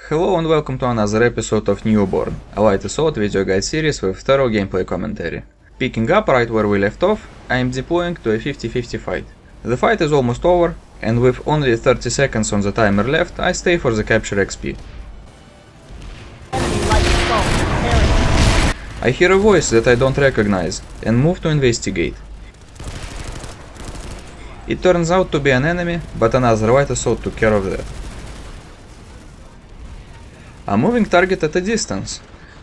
Hello and welcome to another episode of Newborn, a light assault video guide series with thorough gameplay commentary. Picking up right where we left off, I am deploying to a 50-50 fight. The fight is almost over, and with only 30 seconds on the timer left, I stay for the capture XP. I hear a voice that I don't recognize, and move to investigate. It turns out to be an enemy, but another light assault took care of that. A moving target at a distance.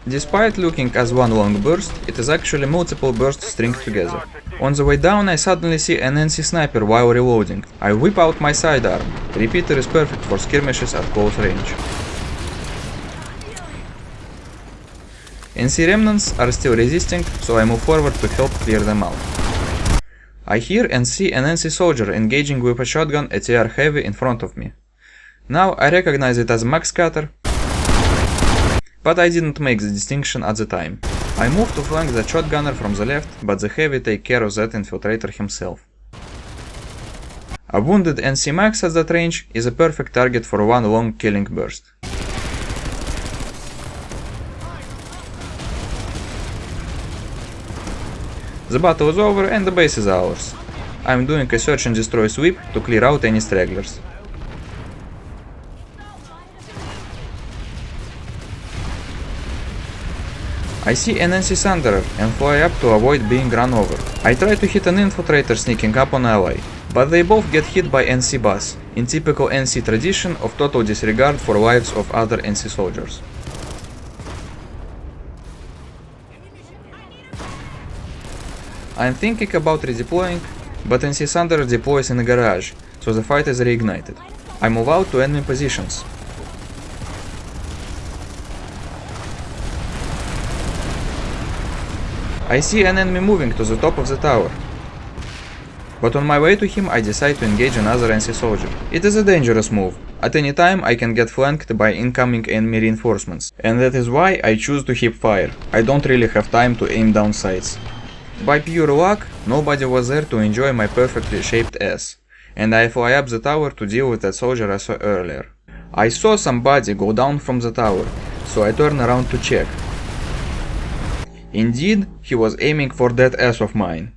Despite looking as one long burst, it is actually multiple bursts stringed together. On the way down I suddenly see an NC sniper while reloading. I whip out my sidearm. Repeater is perfect for skirmishes at close range. NC remnants are still resisting, so I move forward to help clear them out. I hear and see an NC soldier engaging with a shotgun at AR heavy in front of me. Now I recognize it as Max Cutter, but I didn't make the distinction at the time. I move to flank the shotgunner from the left, but the heavy take care of that infiltrator himself. A wounded NC Max at that range is a perfect target for one long killing burst. The battle is over and the base is ours. I am doing a search and destroy sweep to clear out any stragglers. I see an NC Thunderer and fly up to avoid being run over. I try to hit an infiltrator sneaking up on ally, but they both get hit by NC Bus, in typical NC tradition of total disregard for lives of other NC soldiers. I am thinking about redeploying, but NC Thunderer deploys in a garage, so the fight is reignited. I move out to enemy positions. I see an enemy moving to the top of the tower, but on my way to him I decide to engage another NC soldier. It is a dangerous move. At any time I can get flanked by incoming enemy reinforcements, and that is why I choose to hip fire. I don't really have time to aim down sights. By pure luck, nobody was there to enjoy my perfectly shaped ass, and I fly up the tower to deal with that soldier I saw earlier. I saw somebody go down from the tower, so I turn around to check. Indeed, he was aiming for that ass of mine.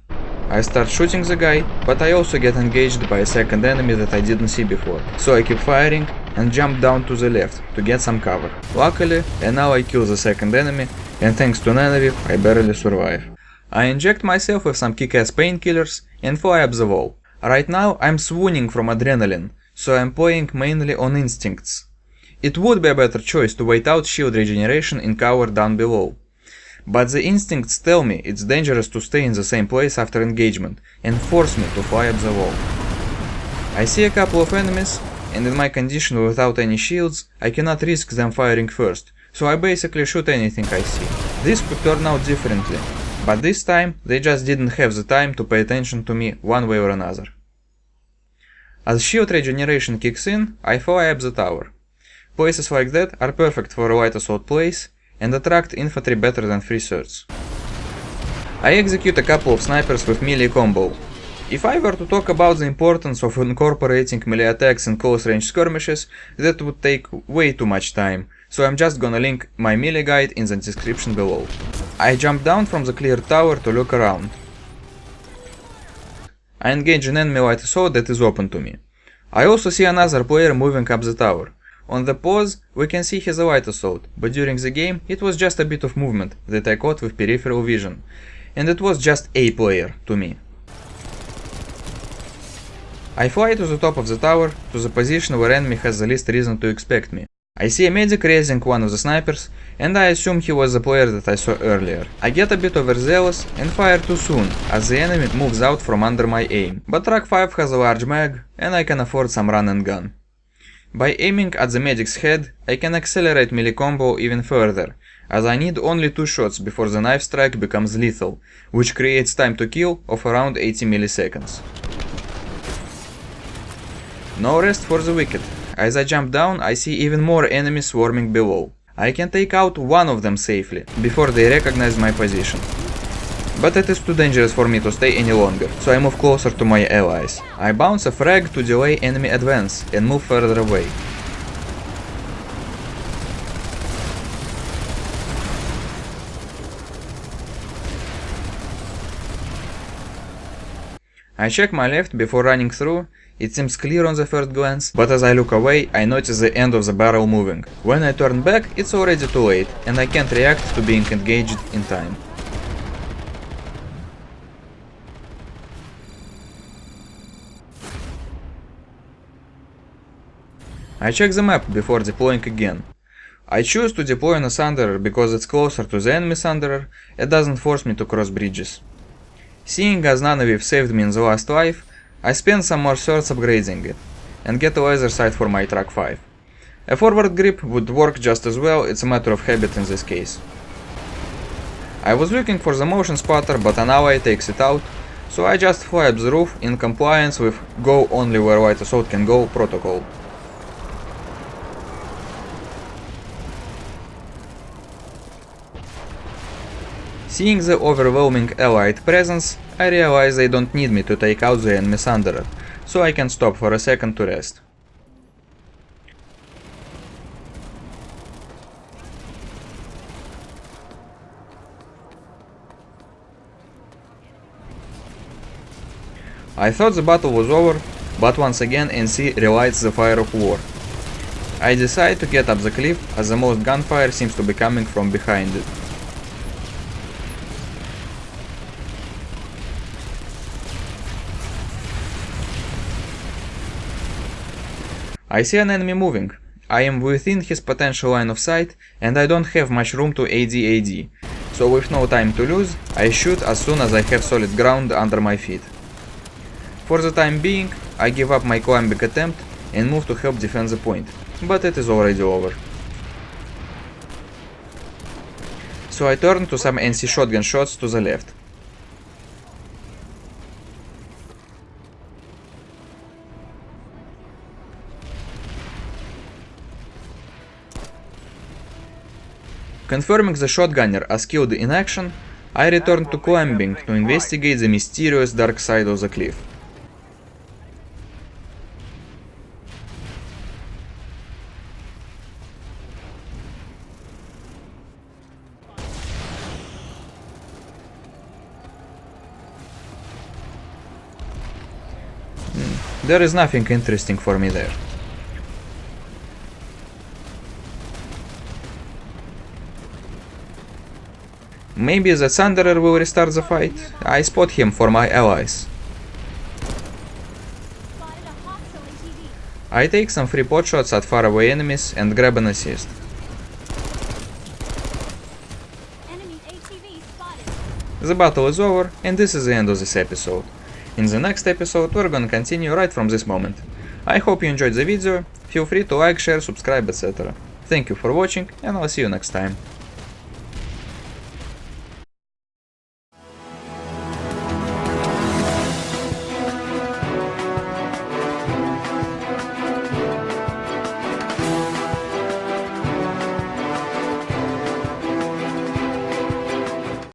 I start shooting the guy, but I also get engaged by a second enemy that I didn't see before, so I keep firing and jump down to the left to get some cover. Luckily, and now I kill the second enemy, and thanks to Nanavip, I barely survive. I inject myself with some kick-ass painkillers and fly up the wall. Right now I'm swooning from adrenaline, so I'm playing mainly on instincts. It would be a better choice to wait out shield regeneration in cover down below, but the instincts tell me it's dangerous to stay in the same place after engagement and force me to fly up the wall. I see a couple of enemies, and in my condition without any shields, I cannot risk them firing first, so I basically shoot anything I see. This could turn out differently, but this time they just didn't have the time to pay attention to me one way or another. As shield regeneration kicks in, I fly up the tower. Places like that are perfect for a light assault plays and attract infantry better than free thirds. I execute a couple of snipers with melee combo. If I were to talk about the importance of incorporating melee attacks in close range skirmishes, that would take way too much time, so I'm just gonna link my melee guide in the description below. I jump down from the cleared tower to look around. I engage an enemy light assault that is open to me. I also see another player moving up the tower. On the pause, we can see his light assault, but during the game it was just a bit of movement that I caught with peripheral vision, and it was just a player to me. I fly to the top of the tower, to the position where enemy has the least reason to expect me. I see a medic raising one of the snipers, and I assume he was the player that I saw earlier. I get a bit overzealous and fire too soon, as the enemy moves out from under my aim, but Track 5 has a large mag, and I can afford some run and gun. By aiming at the medic's head, I can accelerate melee combo even further, as I need only 2 shots before the knife strike becomes lethal, which creates time to kill of around 80 milliseconds. No rest for the wicked. As I jump down, I see even more enemies swarming below. I can take out one of them safely, before they recognize my position. but it is too dangerous for me to stay any longer, so I move closer to my allies. I bounce a frag to delay enemy advance and move further away. I check my left before running through. It seems clear on the first glance, but as I look away, I notice the end of the barrel moving. When I turn back, it's already too late, and I can't react to being engaged in time. I check the map before deploying again. I choose to deploy on a Thunderer because it's closer to the enemy Thunderer, it doesn't force me to cross bridges. Seeing as Nanoviv saved me in the last life, I spend some more thirds upgrading it, and get a laser sight for my Track 5. A forward grip would work just as well, it's a matter of habit in this case. I was looking for the motion spotter, but an ally takes it out, so I just fly up the roof in compliance with go only where light assault can go protocol. Seeing the overwhelming allied presence, I realize they don't need me to take out the enemy Thunderer, so I can stop for a second to rest. I thought the battle was over, but once again NC relights the fire of war. I decide to get up the cliff as the most gunfire seems to be coming from behind it. I see an enemy moving. I am within his potential line of sight and I don't have much room to AD, so with no time to lose, I shoot as soon as I have solid ground under my feet. For the time being, I give up my climbing attempt and move to help defend the point, but it is already over. So I turn to some NC shotgun shots to the left. Confirming the shotgunner as killed in action, I return to climbing to investigate the mysterious dark side of the cliff. There is nothing interesting for me there. Maybe the Thunderer will restart the fight. I spot him for my allies. I take some free pot shots at faraway enemies and grab an assist. The battle is over and this is the end of this episode. In the next episode we're gonna continue right from this moment. I hope you enjoyed the video, feel free to like, share, subscribe, etc. Thank you for watching and I'll see you next time.